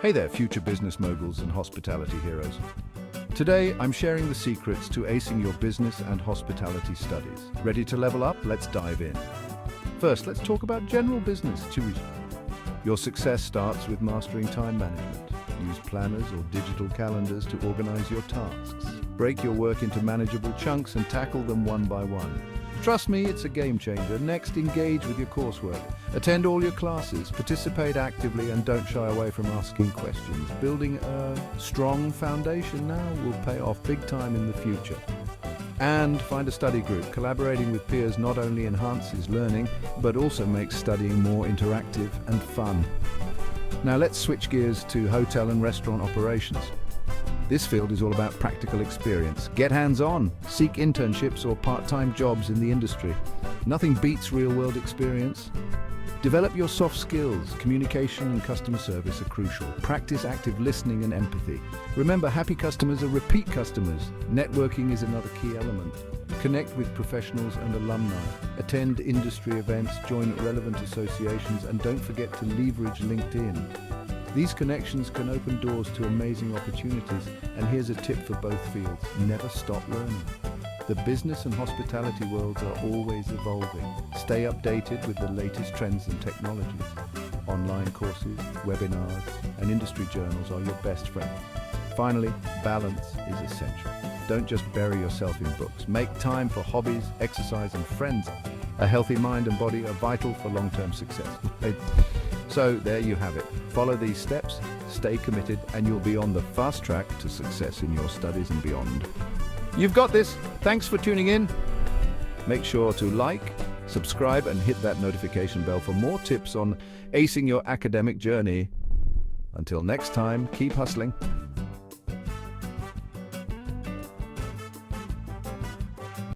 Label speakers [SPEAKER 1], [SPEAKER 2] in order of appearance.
[SPEAKER 1] Hey there, future business moguls and hospitality heroes. Today, I'm sharing the secrets to acing your business and hospitality studies. Ready to level up? Let's dive in. First, let's talk about general business. Your success starts with mastering time management. Use planners or digital calendars to organize your tasks. Break your work into manageable chunks and tackle them one by one. Trust me, it's a game changer. Next, engage with your coursework. Attend all your classes, participate actively, and don't shy away from asking questions. Building a strong foundation now will pay off big time in the future. And find a study group. Collaborating with peers not only enhances learning, but also makes studying more interactive and fun. Now let's switch gears to hotel and restaurant operations. This field is all about practical experience. Get hands-on, seek internships or part-time jobs in the industry. Nothing beats real-world experience. Develop your soft skills. Communication and customer service are crucial. Practice active listening and empathy. Remember, happy customers are repeat customers. Networking is another key element. Connect with professionals and alumni. Attend industry events, join relevant associations, and don't forget to leverage LinkedIn. These connections can open doors to amazing opportunities, and here's a tip for both fields: never stop learning. The business and hospitality worlds are always evolving. Stay updated with the latest trends and technologies. Online courses, webinars, and industry journals are your best friends. Finally, balance is essential. Don't just bury yourself in books. Make time for hobbies, exercise, and friends. A healthy mind and body are vital for long-term success. So there you have it. Follow these steps, stay committed, and you'll be on the fast track to success in your studies and beyond. You've got this. Thanks for tuning in. Make sure to like, subscribe, and hit that notification bell for more tips on acing your academic journey. Until next time, keep hustling.